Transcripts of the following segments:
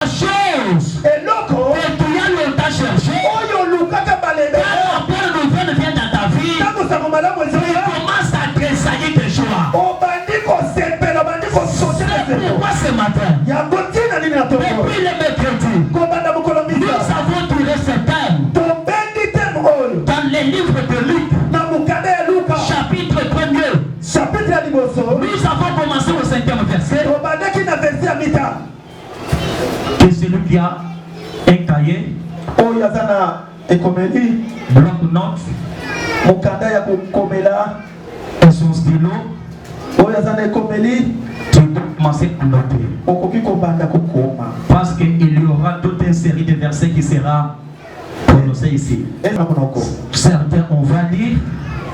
chose Et loco, que tu as longtemps cherché, oyo lukaka balebe. quand la bonne nouvelle vient dans ta vie, Tango sa komala tu mwezela. commences à tressaillir tes joies. Obandi ko sepela, obandi ko sote na C'est zepo. pourquoi ce matin, Yango tina nini na toko. depuis le mercredi, Kobanda mukolo nous misa. avons trouvé ce thème Tobendi temo oyo. dans les livres de Luc, Na mukada ya Luka. chapitre 1er. Chapitre ya liboso. Nous avons commencé au 5e verset. Tobandaki na verset ya mita. Que celui qui a un cahier, Oyo aza na ekomeli. bloc-notes Mukanda ya kokomela. et son stylo, Oyo aza na ekomeli. tu dois commencer à noter. Okoki kobanda kokoma. Parce qu'il y aura toute une série de versets qui sera prononcée ici. Eza monoko. Certains on va lire,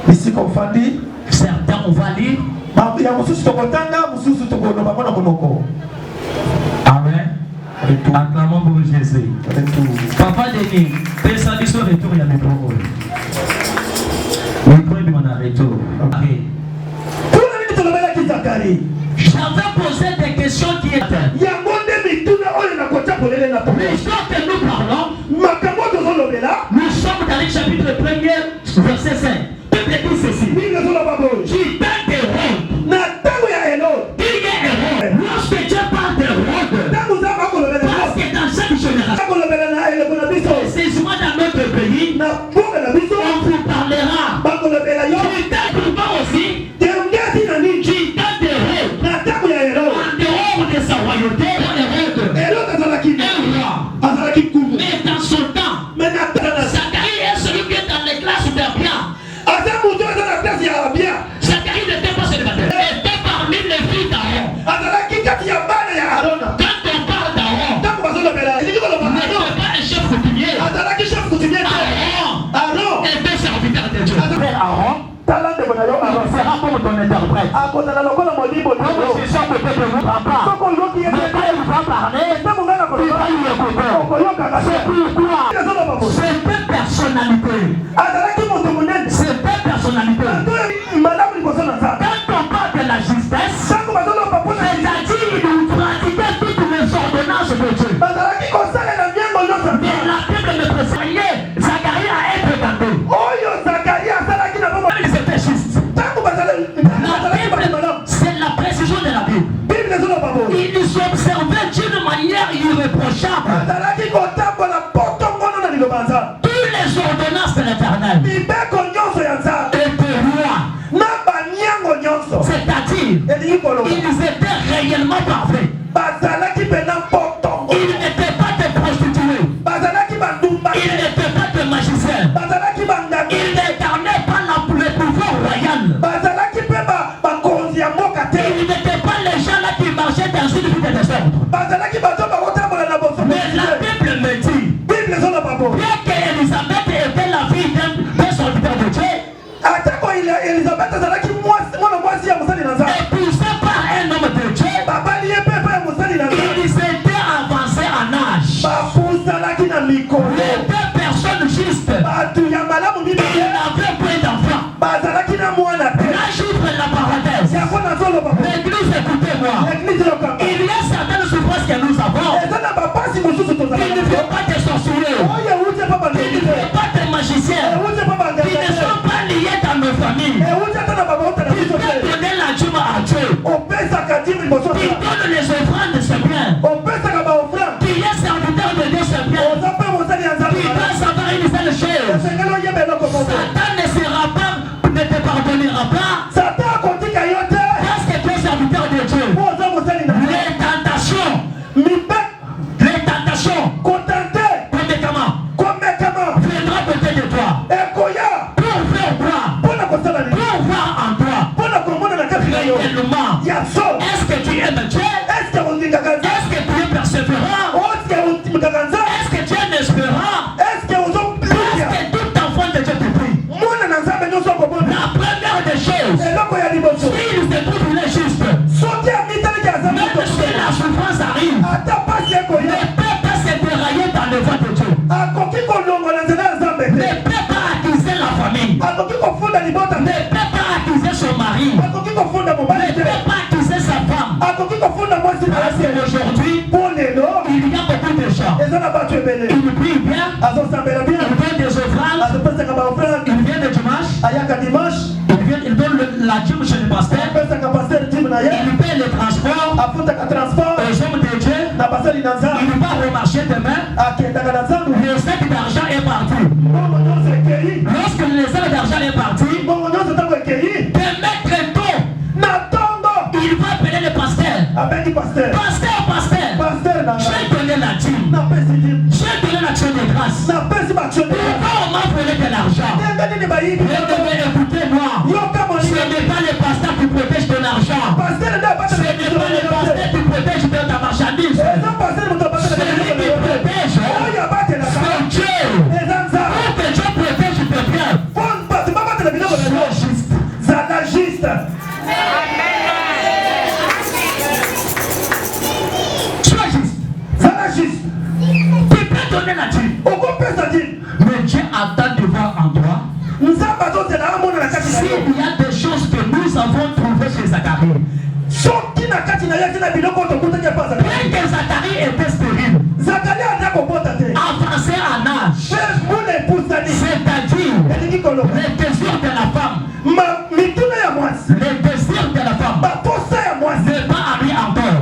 Bisika ofandi. certains on va lire. Ya mususu tokotanga, mususu tokonoba mona monoko. Amen. Acclamons pour Jésus. Papa Denis, fais ça du retour, il y a mes propos. Le premier on a retour. J'avais posé des questions qui étaient. Mais ce que nous parlons, nous sommes dans le chapitre 1er, verset 5. Bible dit ceci. Qui donne des rôles. Qui est héros. Lorsque Dieu parle de rôles, parce que dans chaque génération, c'est souvent dans notre pays, on vous parlera. Qui donne aussi, qui donne des rôles. En dehors de sa royauté, dans les rôles. Un roi. Mais dans son temps, Zacharie est celui qui est dans les classes de bien. Zacharie n'était pas célibataire. Il était parmi les filles d'Aaron. Quand on parle d'Aaron, il n'était pas un chef coutumier. Aaron était serviteur de Dieu. Aaron sera comme ton interprète. Comme si son peut-être ne voudra pas. Mais quand il va parler, tu vas lui écouter. C'est pourquoi c'est deux personnalités. C'est deux personnalités. Quand on parle de la justesse, c'est-à-dire de pratiquer toutes les ordonnances de Dieu. Mais la Bible me précise, Zacharie a été gâté. Ils étaient justes. La Bible, c'est la précision de la Bible. Ils observaient d'une manière irréprochable toutes les ordonnances de l'Éternel et de roi. C'est-à-dire, ils étaient réellement parfaits. Ils n'étaient pas des prostituées. Ils n'étaient pas des magiciens. Ils n'incarnaient pas le pouvoir royal. Ils n'étaient pas les gens là qui marchaient dans une vie de désordre. Mais la Bible me dit, bien qu'Élisabeth était la fille d'un serviteur de Dieu, épousée par un homme de Dieu, ils étaient avancés en âge. Les deux personnes justes, ils n'avaient point d'enfants. Là, j'ouvre la parenthèse. L'église, écoutez-moi. Il y a certaines souffrances que nous avons. Il ne faut pas te sorcerer. Il ne faut pas te magiciens. Qui ne sont pas liés dans nos familles. Qui peuvent donner la dîme à Dieu. Qui donne les offrandes, c'est bien. Qui est serviteur de Dieu, c'est bien. Qui doit savoir une seule chose. Satan ne te pardonnera pas. Parce que tu es serviteur de Dieu. gens. Il prie bien. Il donne des offrandes. Il vient le dimanche. Il donne la dîme chez le pasteur. Il paie le transport aux hommes de Dieu. Il part au marché demain. Le sac d'argent est parti. Lorsque le sac d'argent est parti, demain très tôt, il va appeler le pasteur. Pasteur, j'ai donné la dîme. J'ai donné l'action de grâce. Pourquoi on m'a volé de l'argent? Écoutez-moi. Ce n'est pas le pasteur qui protège ton argent. Ce n'est pas le pasteur qui protège ta marchandise. Celui qui protège, c'est Dieu. Pour que Dieu protège tes biens. Sois juste. Tu peux donner la dîme. Mais Dieu attend de voir en toi. S'il y a des choses que nous avons trouvées chez Zacharie, bien que Zacharie était stérile, avancé en âge, c'est-à-dire les désirs de la femme, n'est pas arrivé encore.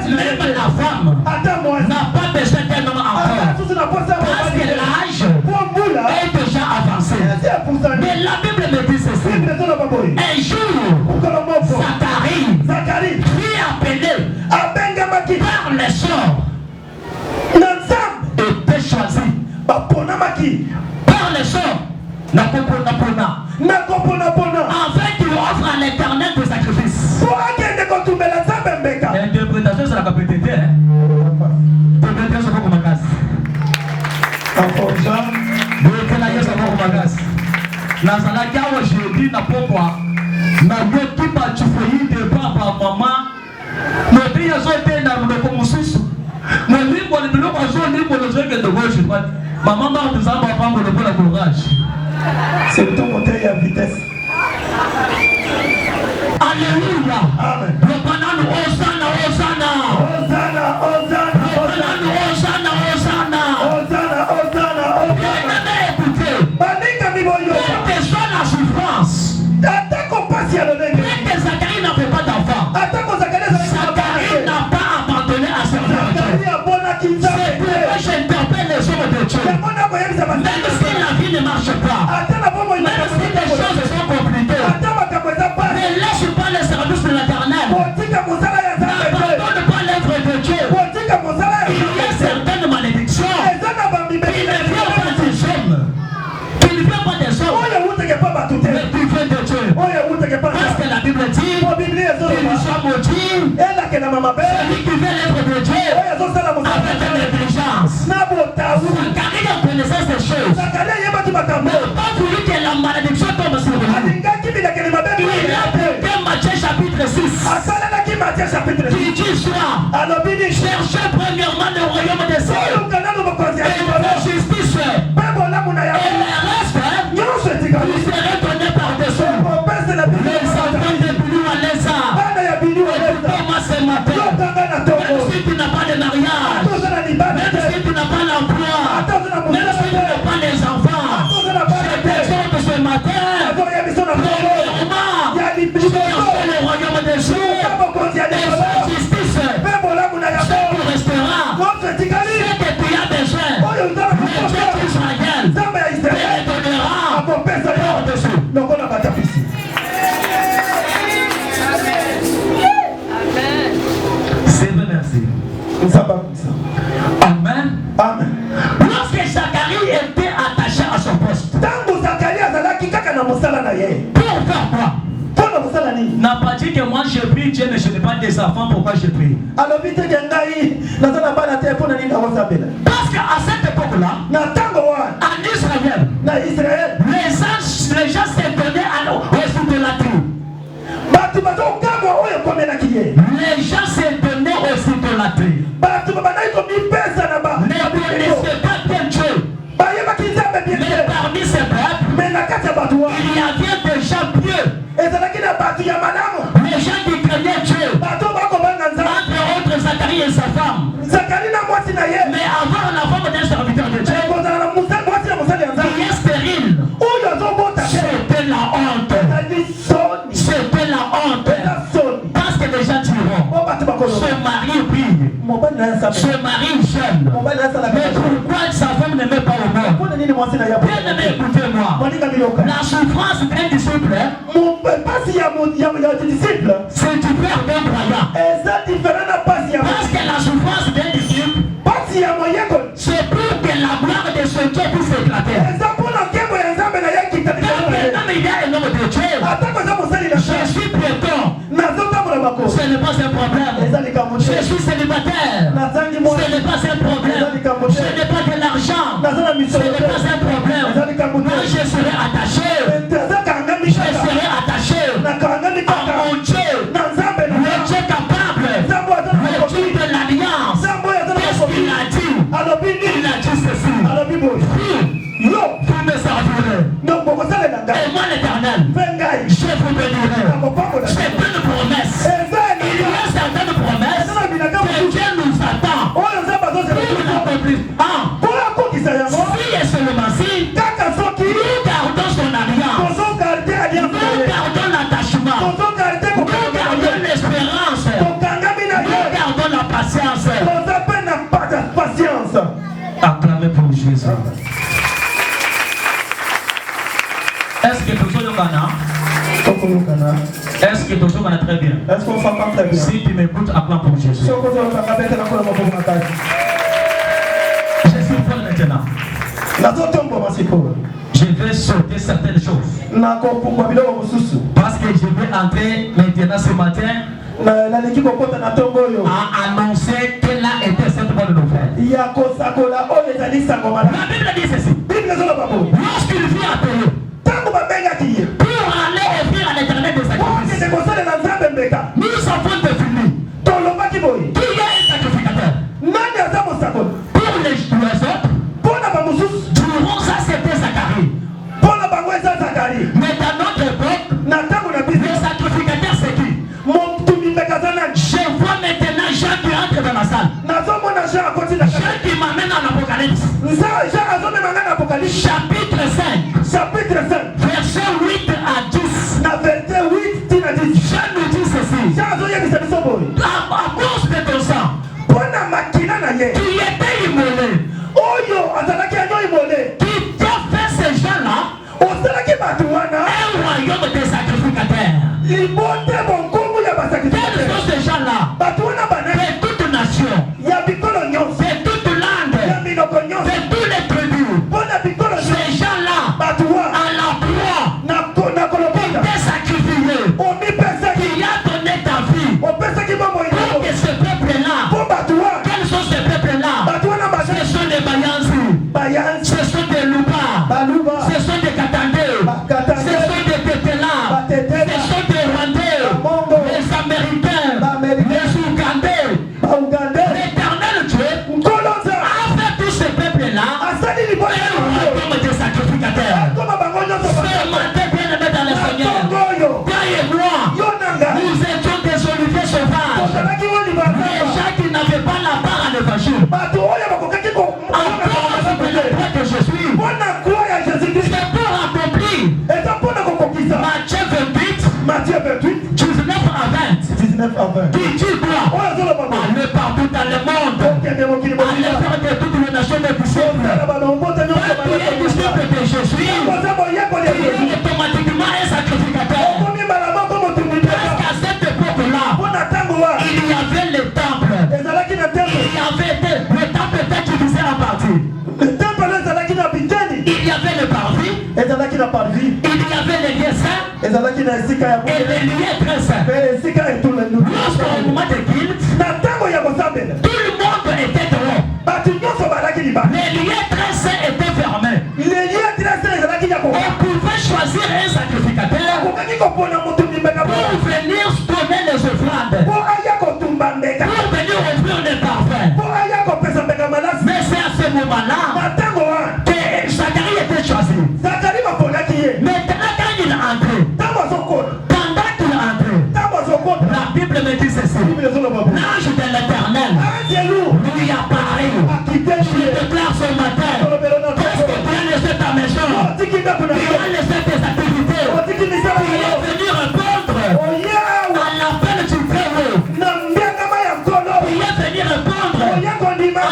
Même la femme n'a pas besoin d'un homme encore, parce que l'âge est déjà avancé. Mais la Bible me dit ceci. Un jour, Zacharie fut appelé par les sorts, était choisi par les sorts, afin qu'il offre à l'Éternel des sacrifices. L'interprétation c'est la capacité. Interprétation c'est comme casse. Nazalaki awa jeudi na pokwa na yoki ba chufeyi de papa mama nobi yazo te na mloko mususu na limbo le biloko azo limbo le zoke de gauche droite maman m'a dit ça papa mo le pour la courage c'est ton moteur à vitesse. Alléluia. Amen. Le banane Hosanna Hosanna Hosanna Hosanna Hosanna Hosanna Hosanna Hosanna Hosanna Hosanna. Quelle que soit la souffrance, bien que Zacharie n'avait pas d'enfant, Zacharie n'a pas abandonné à ses Dieu. C'est pourquoi j'interpelle les hommes de Dieu. Même si la vie ne marche pas, même si les choses sont compliquées, ne laisse pas les services de l'Éternel. N'abandonne pas l'œuvre de Dieu. Il y a certaines malédictions qui ne viennent pas des hommes. Qui ne viennent pas des hommes. Mais qui viennent de Dieu. Parce que la Bible dit qu'il soit maudit celui qui fait l'œuvre de Dieu avec négligence. Zacharie a connaissance des choses. Mais pas voulu que la malédiction tombe sur lui. Il a appliqué Matthieu chapitre 6. Qui dit cela. Cherchez premièrement le royaume des cieux et la justice. Et le reste, vous serez donné par-dessus. Les enfants de Bilou à l'Esa. Écoutez-moi ce matin. Même si tu n'as pas de mariage, même si tu n'as pas l'emploi, même si tu n'as pas les enfants, je t'exhorte ce matin. Premièrement, cherchez le royaume des cieux et sa justice. Ce qui restera, ce que tu as besoin, le Dieu d'Israël te le donnera par-dessus. C'est vrai, merci. Amen. Amen. Lorsque Zacharie était attaché à son poste, pour faire quoi? N'a pas dit que moi je prie Dieu mais je n'ai pas des enfants, pourquoi je prie? Parce qu'à cette époque-là, en Israël, les gens s'étonnaient aux idolâtries. Les gens s'étonnaient aux idolâtries. Ne connaissaient pas bien Dieu. Mais parmi ces peuples, il y avait des gens pieux. Les gens qui craignaient Dieu. Entre autres Zacharie et sa femme. Mais avoir la femme d'un serviteur de Dieu qui est stérile. C'était la honte. C'était la honte. Parce que les gens diront, ce mari brille, ce mari jeune. Mais pourquoi sa femme ne met pas au monde? Bien aimé, écoutez-moi. La souffrance d'un disciple, c'est différent d'un croyant. Parce que la souffrance d'un disciple, c'est pour que la gloire de ce Dieu puisse éclater. Quand il y a un homme de Dieu, je suis piéton. Ce n'est pas un problème. Je suis célibataire. Ce n'est pas un problème. Ce n'est pas de l'argent. Ce n'est pas un problème. Moi, je serai attaché. Je serai attaché à mon Dieu. Le Dieu capable. Le Dieu de l'alliance. Qu'est-ce qu'il a dit? Il a dit ceci. Vous me servirez. Et moi l'Éternel, je vous bénirai. C'est une promesse. Il y a certaines promesses que Dieu nous attend pour l'accomplir. Si et seulement si, nous gardons son alliance, nous gardons l'attachement, nous gardons l'espérance, nous gardons la patience. Acclamez pour Jésus. Est-ce que tout le monde Est-ce que tout le monde très bien? Est-ce qu'on s'entend très bien? Si tu m'écoutes, acclame pour Jésus. Je suis Paul maintenant. Je vais sauter certaines choses. Parce que je vais entrer maintenant ce matin à annoncer quelle a été cette bonne nouvelle. La Bible dit ceci. Lorsqu'il vit appelé pour aller offrir à l'Éternel des sacrifices, nous avons défini qui est un sacrificateur. Pour les autres, durant ça c'était Zacharie. Mais dans notre époque, le sacrificateur c'est qui? Je vois maintenant Jean qui entre dans la salle. Jean qui m'amène en Apocalypse. Chapitre 5. Verset 8 à 10. Jean nous dit ceci. À cause de ton sang, qui était immolé, qui t'a fait ces gens-là un royaume des sacrificateurs. Quels sont ces gens-là? De toute nation, de toute langue, de tous les tribus. Ces gens-là, à la croix, qui t'est sacrifié, qui a donné ta vie pour que ce peuple-là, quels sont ces peuples-là? Ce sont des Bayansi, ce sont des Luba, ce sont des Katandé, ce sont des Tétéla, ce sont des Rwandais, les Américains, les Ougandais. L'Éternel Dieu a fait tous ces peuples-là un royaume des sacrificateurs. Ce matin, bien aimé dans le Seigneur, toi et moi, nous étions des oliviers sauvages. Les gens qui n'avaient pas la part à l'évangile. Encore de la foi que je suis, c'est pour accomplir Matthieu 28, 19 à 20. Qui dit quoi? Allez partout dans le monde, allez faire de toutes les nations des disciples. Tu es disciple de Jésus, tu es automatiquement un sacrificateur. Parce qu'à cette époque-là, il y avait le temple. Il y avait le temple était divisé en partie. Il y avait le parvis, il y avait les lieux saints et les lieux très saints. Lorsqu'au moment de culte, tout le monde était dehors. Les lieux très saints étaient fermés. On pouvait choisir un sacrificateur pour venir donner les offrandes, pour venir offrir les parfums. Mais c'est à ce moment-là que Zacharie était choisi. Maintenant quand il est entré, pendant qu'il est entré, la Bible me dit ceci. L'ange de l'Éternel lui apparaît.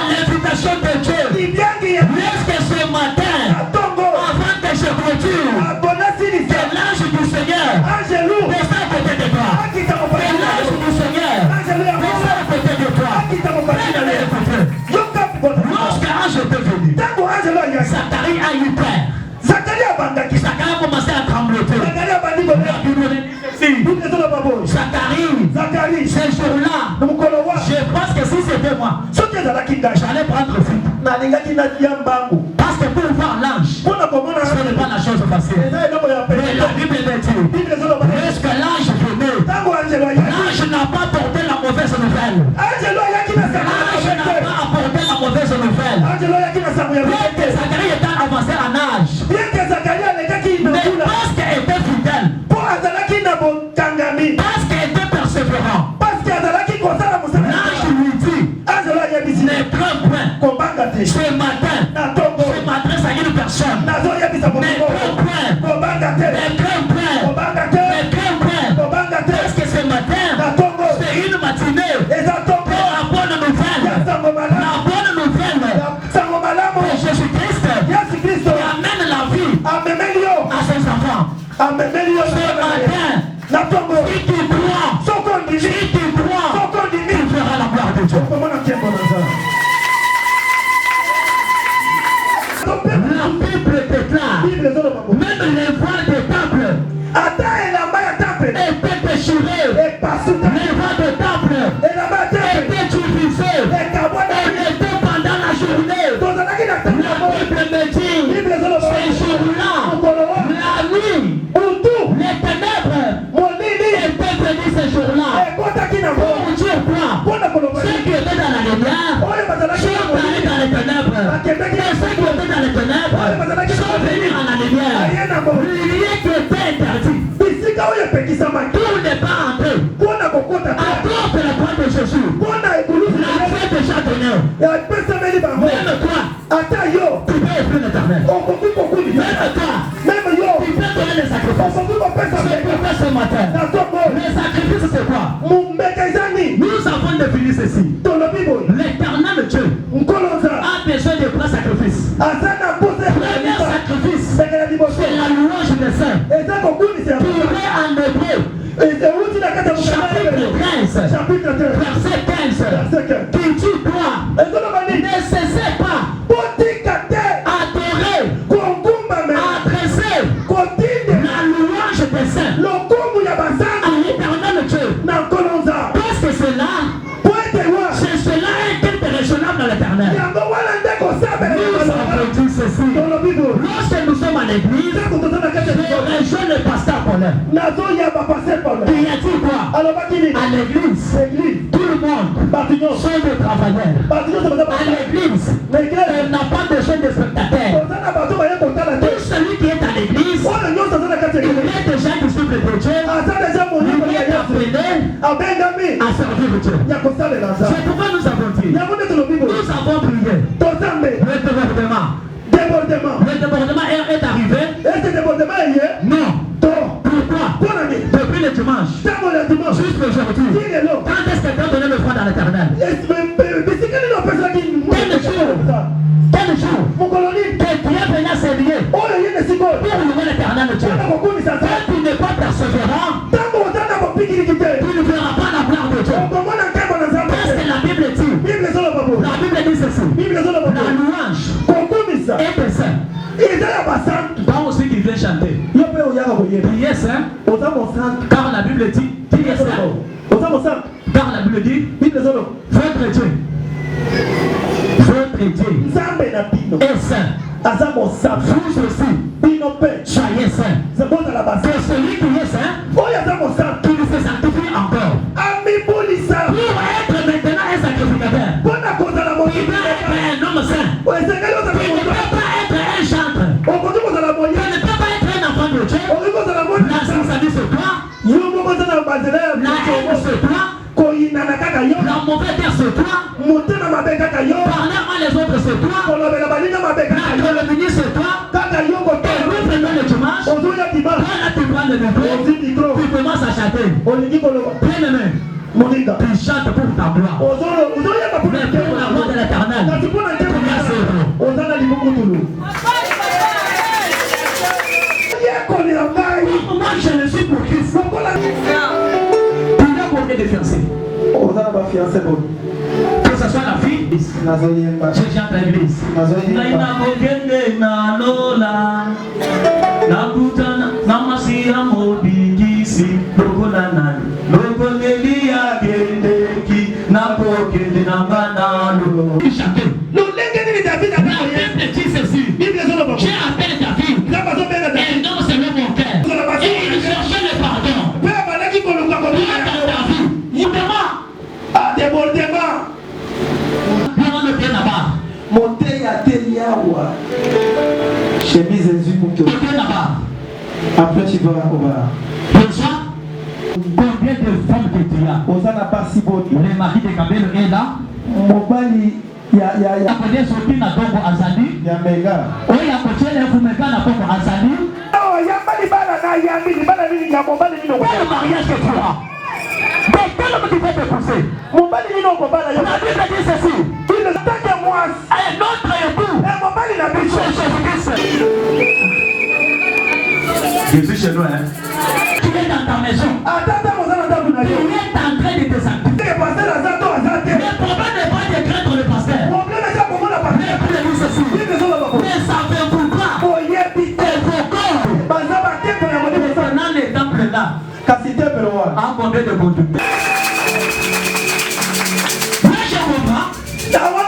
l'invitation de Dieu. Est-ce que ce matin, avant que je clôture, que l'ange du Seigneur descend à côté de toi. Que l'ange du Seigneur descend à côté de toi. Lorsque l'ange était venu, Zacharie a eu peur. Zacharie a commencé à trembloter. Zacharie, ce jour-là, je pense que si c'était moi, j'allais prendre fuite. Parce que pour voir l'ange, ce n'est pas la chose facile. Mais la Bible me dit, lorsque l'ange venait, l'ange n'a pas porté la mauvaise nouvelle. L'ange n'a pas apporté la mauvaise nouvelle. Bien que Zacharie était avancé en âge, mais parce qu'il était fidèle, parce qu'il était persévérant, l'ange lui dit, ne prends point. Ce matin, je m'adresse à une personne. Ne prends point. Parce que ce matin, c'est une matinée pour la bonne nouvelle. La bonne nouvelle de Jésus-Christ qui amène la vie à ses enfants. Ce matin, si tu crois, tu verras la gloire de Dieu. La Bible déclare, même les voiles des temples étaient déchirés, les voiles des temples étaient divisés, et étaient pendant la journée. La Bible me dit, ces jours-là, la nuit, les ténèbres étaient venus ces jours-là. Pour dire quoi? Ceux qui étaient dans la lumière sont allés dans les ténèbres. Et ceux qui étaient dans les ténèbres sont venus en la lumière. Rien qui était interdit. Tout n'est pas entré. Apporte la croix de Jésus. La fête déjà donnée. Même toi, tu peux offrir l'éternel. Même toi, tu peux donner les sacrifices. C'est pourquoi ce matin, les sacrifices c'est quoi? Nous avons défini ceci. L'éternel Dieu a besoin de trois sacrifices. Premier sacrifice, c'est la louange des saints. Purée en hébreu, chapitre 13, verset 15, qui dit quoi? Ne cessez pas adorer, adresser la louange des saints à l'éternel Dieu. Parce que cela est raisonnable dans l'éternel. Nous avons dit ceci. Lorsque nous sommes à l'église, je rejoins le pasteur Paulin. Il a dit quoi? À l'église, tout le monde sont des travailleurs. À l'église, elle n'a pas besoin de spectateurs. Tout celui qui est à l'église, il est déjà disciple de Dieu. Il est appelé à servir Dieu. C'est pourquoi nous avons dit, nous avons prié. Le débordement est arrivé. Non. Pourquoi? Depuis le dimanche jusqu'à aujourd'hui. Quand est-ce que tu as donné le foi dans l'éternel? Quel jour que tu es venu à servir pour louer l'éternel Dieu? Quand tu n'es pas persévérant, tu ne verras pas la gloire de Dieu. Parce que la Bible dit ceci. La louange est des saints. Pas aussi qui vient chanter. Priez saint. Car la Bible dit priez saint. Car la Bible dit votre Dieu est saint. Vous aussi soyez saint. C'est celui qui est saint qui nous fait sanctifier encore. Pour être maintenant un sacrificateur, il doit être un homme saint. Il ne peut pas être un chantre. Il ne peut pas être un enfant de Dieu. La sensualité c'est toi. La haine c'est toi. La mauvaise terre c'est toi. Parler mal les autres c'est toi. La calomnie c'est toi. Et nous prenons le dimanche. Toi là tu prends le micro. Tu commences à chanter. Bien-aimé, tu chantes pour ta gloire. Mais pour la gloire de l'éternel. kasi mpona ntango oza na libungutulu yekolela ngai moi je ne suis pour Christ lokola tu n'as combien de fiancés oza na bafiancé bon que ce soit la fille nazoyemba je chante à l'église naina kokende na lola nakutana na masira mobikisi lokola nani lokoleli akendeki nakokende na banalo lolenge nini David j'ai appelé ta fille et non c'est le mon cœur et il cherchait le pardon il demande débordement prends le pied là-bas monter à Teliawa chemise Nzukuto le pied là-bas après tu vas au bar bonsoir combien de femmes que tu as osana pasi boni le mari de Kabelo est là mobali ya kode soki na dongo azali ya mega oyo akochele fumeka na dongo azali oh ya bali bala na ya mili bala mili ya mobali nino kwa mariage que tu as mais quel homme qui peut te pousser mobali nino ko bala yo la Bible dit ceci il ne tant que moi un autre époux et mobali na biso Jésus chez nous hein tu es dans ta maison attends mozana ndabu na yo tu es en train de te sentir le pasteur azato azate le problème n'est pas de craindre le pasteur problème est pour la pasteur mais ça fait pourquoi oyebi te foko baza ba temple na moni ça dans les temples là kasi temple wa en combien de conducteurs moi je comprends on a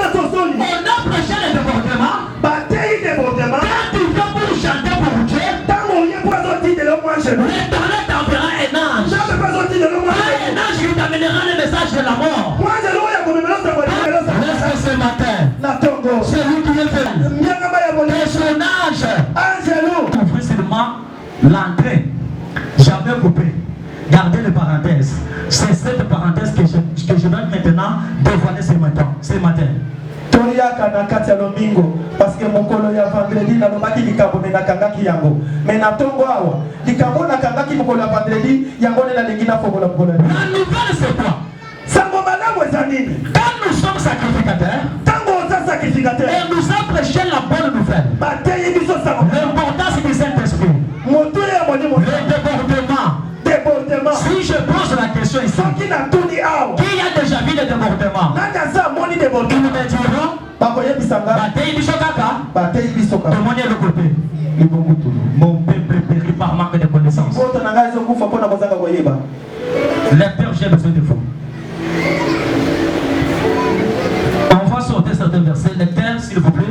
prêché le débordement bataille débordement quand tu vas pour chanter pour Dieu tant on y est pas sorti de l'homme chez nous l'éternel t'enverra un ange jamais pas sorti de l'homme un ange qui t'amènera le message de la mort moi je loin ya comme menace de ce matin c'est lui qui est fait personnage Angelo ouvrir seulement l'entrée j'avais coupé gardez les parenthèses c'est cette parenthèse que je vais maintenant dévoiler ce matin toriaka na kati ya lomingo parce que mokolo ya vendredi nalobaki likambo me nakangaki yango me na ntongo awa likambo nakangaki mokolo ya vendredi yango nde nalingi nafongola mokolo la nouvelle c'est quoi sango malamu eza nini quand nous sommes sacrificateurs ntango oza sacrificateur et nous avons prêché la bonne nouvelle bateyi biso sango l'importance du Saint-Esprit moto ya molimo le débordement si je pose la question ici qui a déjà vu le débordement ils me diront bateyi biso kaka tomoni le côté mon peuple périt par manque de connaissance lecteur j'ai besoin de vous on va sortir certains versets lecteur s'il vous plaît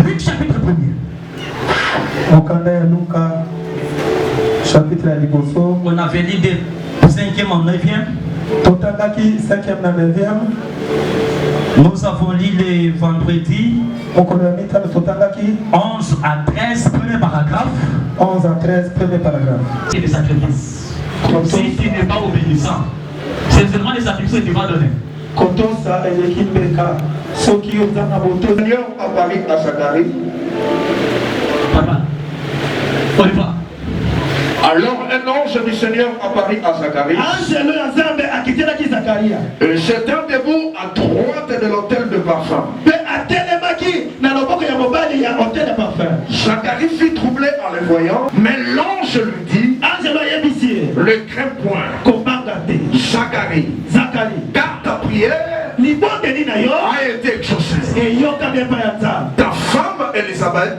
Luc chapitre 1er. Luca chapitre liboso. On avait dit de 5e en 9e. Totangaki 5e na 9e. Nous avons lu les vendredis 11 à 13 premier paragraphe. 11 à 13 premier paragraphe. C'est des sacrifices. Si tu n'es pas obéissant, c'est seulement les sacrifices que tu vas donner. Kotosa et l'équipe Beka, ceux qui ont dans la beauté. Le Seigneur apparut à Zacharie. Papa, on y va. Alors un ange du Seigneur apparut à Zacharie. Et s'étant debout à droite de l'autel de parfum. Zacharie fut troublé en le voyant, mais l'ange lui dit, ne crains point, Zacharie, car ta prière a été exaucée. Ta femme Élisabeth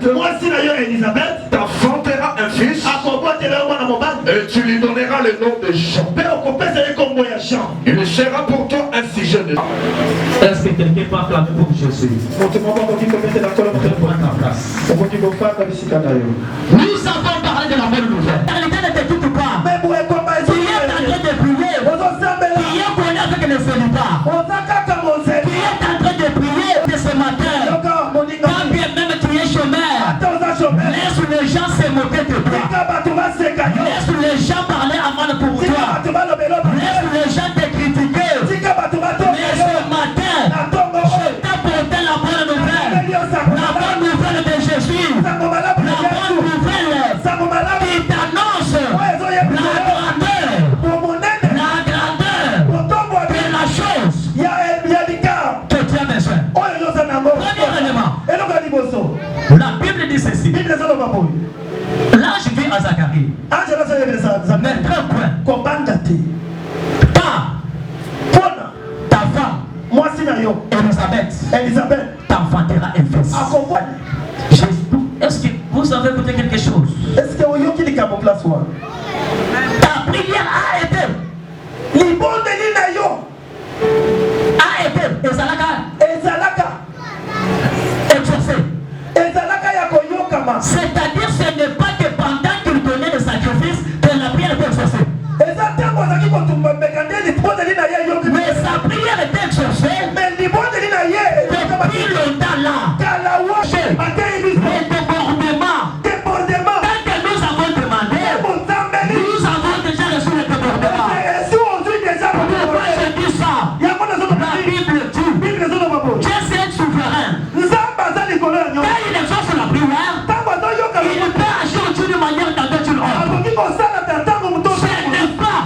t'enfantera un fils et tu lui donneras le nom de Jean. Il sera pour toi un sujet de... Est-ce que quelqu'un peut acclamer pour Jésus? Nous avons parlé de la bonne nouvelle. La réalité n'était tout pas. Mais vous êtes en train de prier. Priez pour avec les célibats. Qui est en train de prier ce matin. Quand bien même tu es chômeur, laisse les gens se moquer de toi. Laisse les gens parler à mal pour toi. Laisse les gens te critiquer. Mais ce matin, je t'apporte la bonne nouvelle. La bonne nouvelle de Jésus. La bonne nouvelle qui t'annonce Mais sa prière était exaucée. Depuis longtemps là. Les débordements. Quand nous avons demandé, nous avons déjà reçu les débordements. Pourquoi je dis ça? La Bible dit, Dieu c'est souverain. Quand il exauce la prière, il peut agir d'une manière dans d'autres autres. Ce n'est pas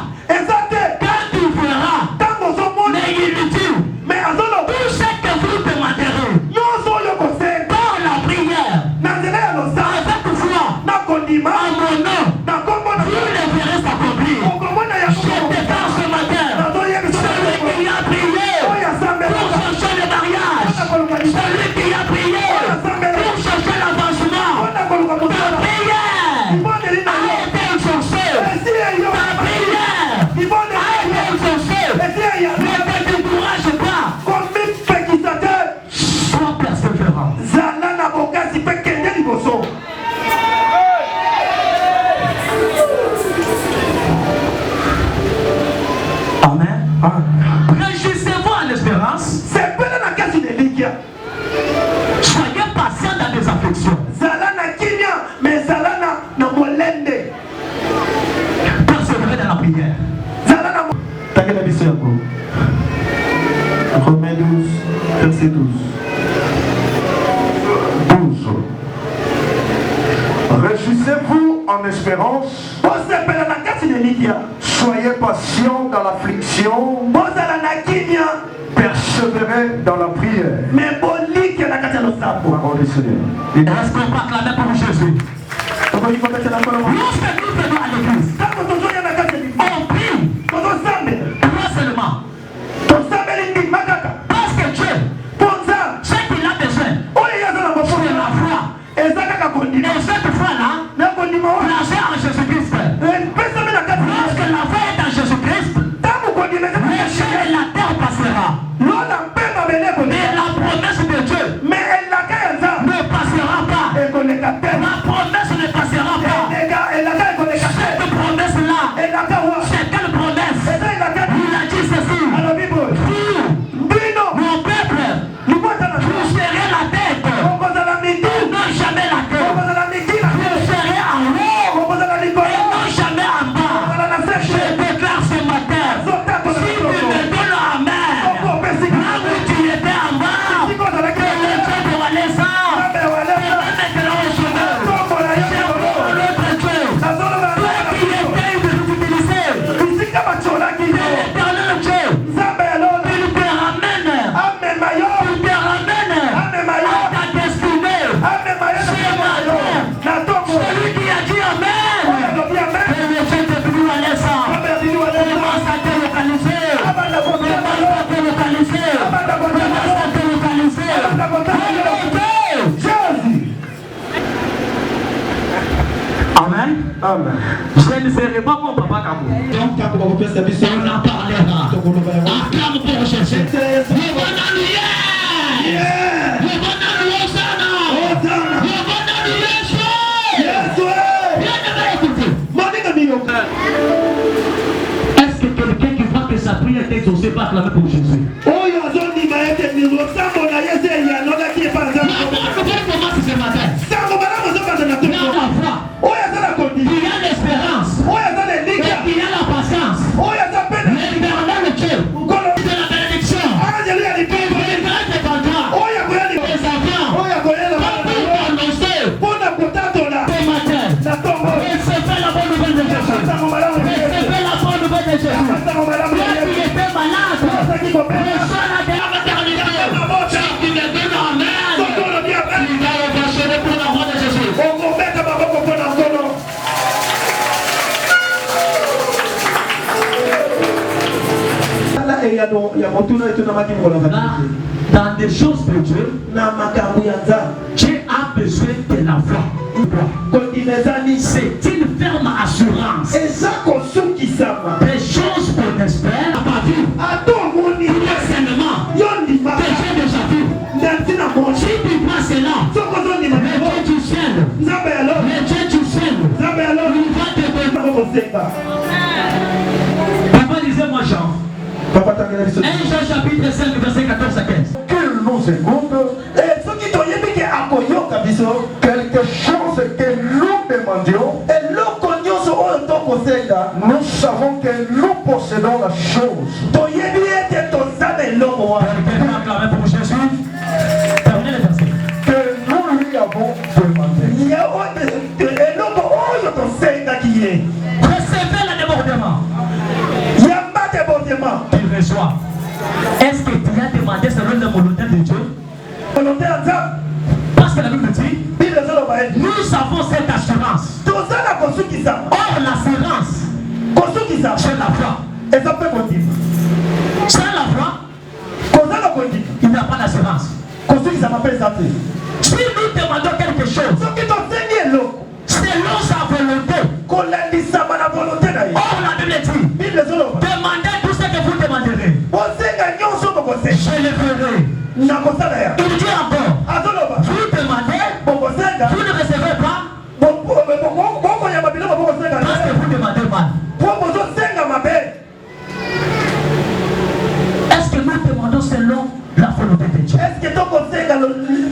quand tu verras, mais il dit, tout ce que vous demanderez par la prière, avec foi, à mon nom, vous le verrez s'accomplir. Je déclare ce matin, celui qui a prié pour chercher le mariage, celui qui a prié pour chercher l'avancement, ta prière a été exaucée. Ta prière a été exaucée. Ne te décourage pas. Sois persévérant. Amen. Réjouissez-vous en espérance. Soyez patient dans les afflictions. Persévérez dans la prière. Romains 12, verset 12. 12. Réjouissez-vous en espérance. Soyez patients dans l'affliction. Persévérez dans la prière. Parole du Seigneur. Est-ce qu'on peut acclamer pour Jésus? Lorsque nous venons à l'église, on prie pas seulement. Parce que Dieu, ce qu'il a besoin, c'est la foi. Et cette foi-là, placée en Jésus-Christ. Lorsque la foi est en Jésus-Christ, le ciel et la terre passera. Mais la promesse de Dieu ne passera pas. La promesse ne passera pas. Cette promesse-là, c'est quelle promesse? Il a dit ceci. Mon peuple, vous serez la tête, non jamais la queue. Vous serez en haut, et non jamais en bas. Je déclare ce matin, si tu me donnes la main, là où tu étais en bas, que le Dieu pour aller ça, et même maintenant au chemin, j'ai pour l'autre Dieu, toi qui étais utilisé, l'éternel Dieu, il te ramène à ta destinée. Ce matin, celui qui a dit Amen, et le Dieu est venu à l'essence. Commence à te localiser. Amen. Amen. Je ne serai pas mon papa Kabou. On en parlera. Acclame pour chercher. Est-ce que quelqu'un qui voit que sa prière est exaucée peut acclamer pour Jésus? Comment ce matin? Il y a la foi, il y a l'espérance, et il y a la patience. L'éternel Dieu de la bénédiction, il grâce des contrats, des enfants, pour annoncer ce matin. Recevez la bonne nouvelle de Jésus. Recevez la bonne nouvelle de Jésus. Toi qui étais malade, reçois la dernière maternité. Si tu me donnes Amen, tu vas ovationner pour la voix de Jésus. Dans des choses spirituelles, Dieu a besoin de la foi. C'est une ferme assurance. Des choses qu'on espère n'a pas vu. Seulement, que j'ai déjà vu. Si tu vois cela, le Dieu du ciel, il va te donner. Jean chapitre 5 verset 14 à 15. Qu'il nous écoute, Et ceux qui t'ont dit que akoyo kabiso, quelque chose que nous demandions, et l'okonyo so o toko senga, nous savons que nous possédons la chose. toyebi ete tozana eloko wana. Quelqu'un a acclamé pour Jésus. Terminez le verset. Que nous lui avons demandé. Ya o eloko oyo tosenga ki ye. Recevez le débordement Yamba débordement. qu'il reçoit. Est-ce que tu as demandé selon la volonté de Dieu? Volonté en ça, Parce que la Bible dit, Bible zolo ba e. nous avons cette assurance. Tozana kosukisa. Or, l'assurance, Kosukisa. c'est la foi. Et ça peut konti. Sans la foi, Kozana konti. il n'y a pas d'assurance. Kosukisa m'appelle ça. Si nous demandons quelque chose, Soki tosengi eloko. selon sa volonté, Kolandisama na volonté na ye. or la Bible dit, Bible zolo ba. demandez tout ce que vous demanderez. Bosenga nyonso bokosenga. Je le ferai. Na kosala ya. Il dit encore, Azoloba. vous demandez, Bokosenga. vous ne recevez pas Boko ya mabilo bokosenga. parce que vous demandez mal. Bokozo senga mabe. Est-ce que nous demandons selon la volonté de Dieu? Est-ce que tokosenga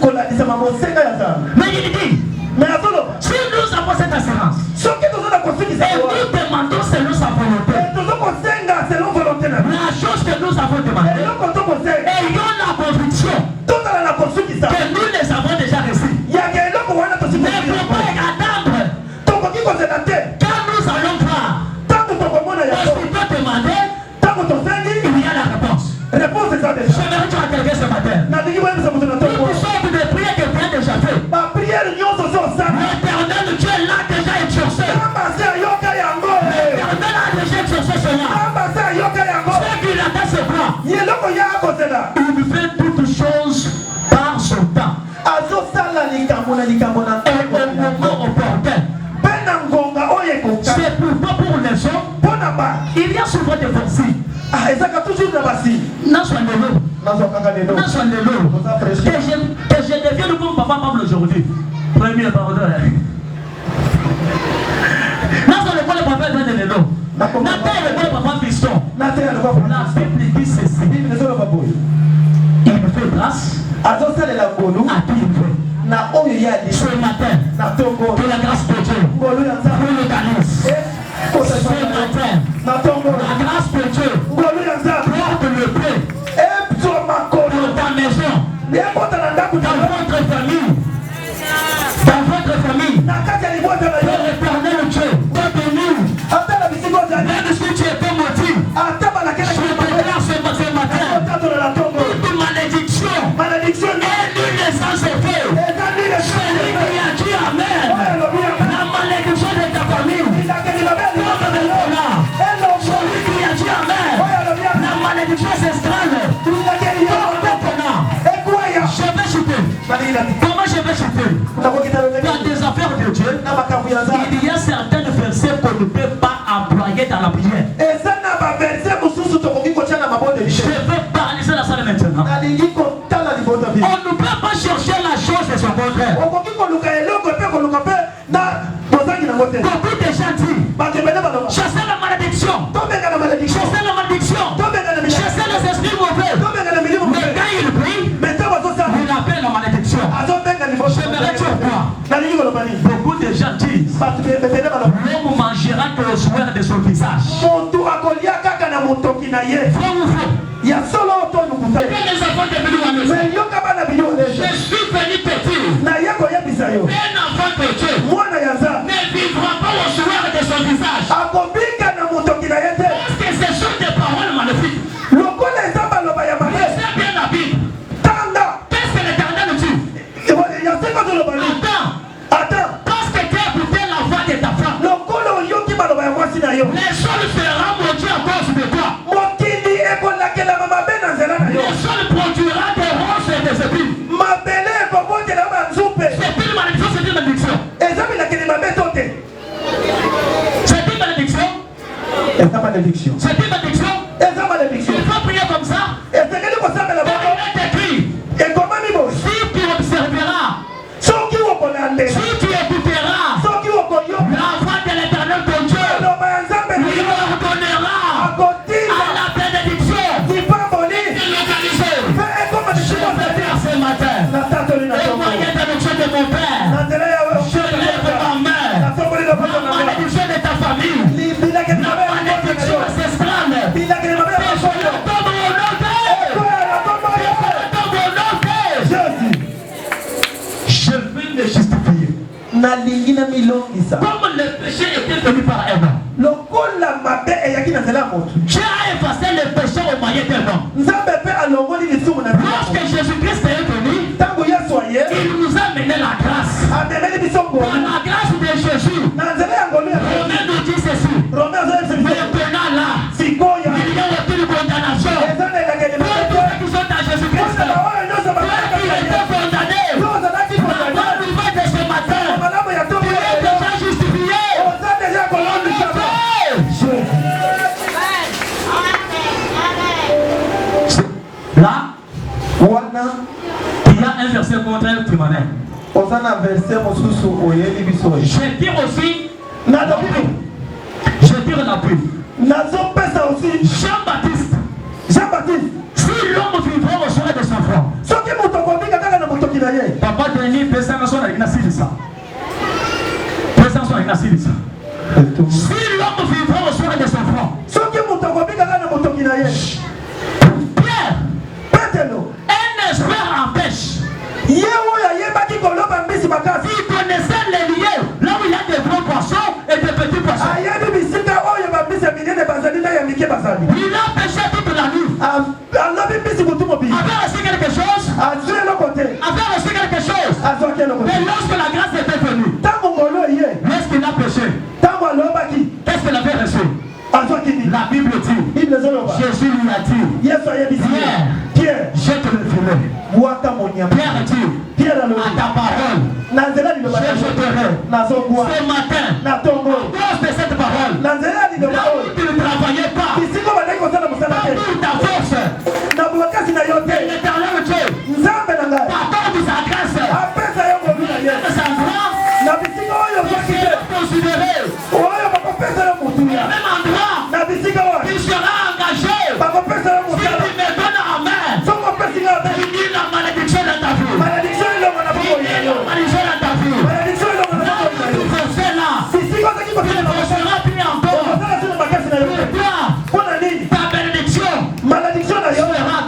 kolandisama bosenga ya za? Mais il dit, Mais azoloba. si nous avons cette assurance, Soki tozana kosukisa et yo. nous demandons selon sa volonté, Tozokosenga selon volonté na. la chose que nous avons demandé, Eloko tokosenga. ayons la conviction Tozala na kosukisa. que nous les avons déjà reçus. Yaka eloko wana Mais il ne tosukisa. faut pas attendre Tokoki kozela te. quand nous allons voir. Tango tokomona Parce yango. qu'il peut demander, Tango tosengi. il y a la réponse. Réponse eza déjà. J'aimerais dire à quelqu'un ce matin, Nandiki boyebisa moto na tongo. toutes sortes de prières que tu as déjà fait. Ba prière nyonso so osala. L'éternel Dieu l'a déjà exaucé. Kamba se ayoka yango. L'éternel a déjà exaucé cela. Kamba se ayoka yango. Ce qu'il attend, c'est quoi? Yeloko ya kozela. Il fait toutes choses par son temps. Azosala likambo na likambo na Et au moment opportun. Pe na ngonga oyo ekoka. C'est pourquoi pour les hommes, Mpo na ba. il y a souvent des versets. Ah, ezaka toujours na basi. N'a soit le lot. Nazwa kaka lelo. N'a soit le lot. Que je devienne comme papa Pablo aujourd'hui. Premier pardon. N'a soit le quoi le papa de le lot. N'a pas le quoi le papa fiston. Nate alikuwa La Bible dit ceci. Bible ezoloba boye. Il me fait grâce Azosalela ngolu à qui il veut. na oyo ye ali. Ce matin, Na tongo. que la grâce de Dieu Ngolu ya nzambe. pour le calice. Ce matin, Na tongo. la grâce de Dieu Ngolu ya nzambe. porte le paix Ebzo makolo. dans ta maison, Ekota na ndako na dans yo. votre famille. Dans votre famille. Na kati ya libota na Que yo. l'éternel Dieu t'a béni. Ata na bisiko ozali. Même si tu étais maudit, Ata balakela je déclare ce matin Otatolo na tongo. toute malédiction Malédiction ni. est nulle sans effet. Eza nini Celui esali. qui a dit Amen, Oyo elobi ya. la malédiction de ta famille, Ilakeli mabe ya libota na yo. là, Elongo. celui qui a dit Amen, Oyo elobi ya. la malédiction s'estrale. Ilakeli yo. Maintenant, Ekwaya. je vais chuter. Balila. Comment je vais chuter? Unakokita Dans wewe. des affaires de Dieu, Na makambo ya nzambe. il y a certains versets qu'on ne peut pas employer dans la prière. Eza na baverse mosusu tokoki kotia na mabonde Je lishe. vais paralyser la salle maintenant. Nalingi kotala libota bi. On ne peut pas chercher la chose de son contraire. Okoki koluka eloko epe koluka mpe na bozangi nango te. Beaucoup de gens disent, Bato ebele baloba. chassez la malédiction, Tobenga na malédiction. chassez la malédiction, Tobenga na milimo. chassez les esprits mauvais. Tobenga na milimo. Mais quand il prie, Mais ntango azosala. il appelle la malédiction. Azobenga libota. J'aimerais dire quoi? Nalingi koloba nini? Beaucoup de gens disent, Bato ebele baloba. l'homme mangera que le soir de son visage. Moto akolia kaka na motoki na ye. Frère ou faux? Ya solo oto lukuta. Et les enfants de Béni à maison. Mais yoka bana biyo Je leje. suis venu te dire, Na ye koyebisa yo. un enfant de Dieu Mwana ya nzambe. ne vivra pas au soir de son visage. Akobika na motoki na ye te. Parce que ce sont des paroles magnifiques. Lokola eza baloba ya mabe. C'est bien la Bible. Tanga. Qu'est-ce que l'Éternel dit? Ya seko zoloba nini? Attends, Attends. parce que tu as écouté la voix de ta femme, Lokola oyoki baloba ya mwasi na yo. les sols seront maudits à cause de toi. Mokili ekolakelama mabe na nzela na yo. Les sols produira des ronces et des épines. Mabele ekobotela banzupe. C'est une malédiction, c'est une malédiction. Eza bilakeli mabe to te. C'est une malédiction, Dieu a effacé le péché au moyen d'un homme. Lorsque Jésus-Christ est venu, il nous a mené la grâce. Par la grâce de Jésus, Romain nous dit ceci. Maintenant là, il y a aucune condamnation. Pour tous ceux qui sont à Jésus-Christ, ceux qui étaient condamnés, la bonne nouvelle de ce matin, tu es déjà justifié. Là, il y a un verset contraire qui m'en est. Je tire aussi, je tire l'appui. Jean-Baptiste, si l'homme vivra au soir de son front, papa Denis, personne n'a dit ça. Personne n'a dit ça. Si l'homme vivra au soir de son front, Pierre, un esprit empêche. Il connaissait les lieux là où il y a des gros poissons et des petits poissons. Il a pêché toute la nuit. Avait reçu quelque chose. Avait reçu quelque chose. Mais lorsque la grâce était venue, lorsqu'il a péché, qu'est-ce qu'il avait reçu? La Bible dit, Jésus lui a dit, Pierre, jette le filet. Pierre dit, à ta parole, je jeterai. Ce matin, à cause de cette parole, là où tu ne travaillais pas, par toute ta force, l'éternel Dieu t'accorde sa grâce. Sa grâce, tu seras considéré au même endroit. Tu seras engagé. Si tu me donnes en main, finis la malédiction dans ta vie. Malédiction dans ta vie. Tu fais cela. Tu ne forceras plus encore. Pour toi, ta bénédiction sera grande.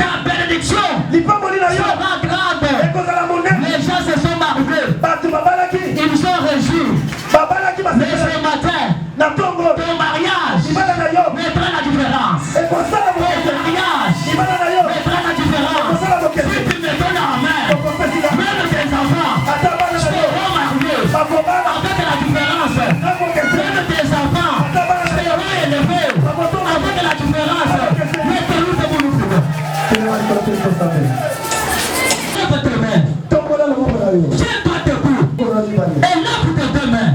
Ta bénédiction sera grande. Les gens se sont mariés. Ils sont réjouis. Mais ce matin, ton mariage mettra la différence. Ton mariage mettra la différence. Si tu me donnes en main, même tes enfants seront mariés avec la différence. Même tes enfants seront élevés avec la différence. Mettez-nous ce que vous nous pouvez. Lève tes mains. Tiens-toi debout. Et lève tes deux mains.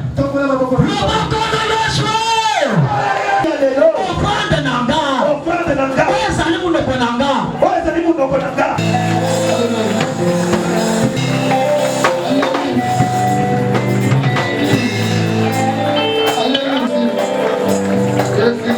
Yes.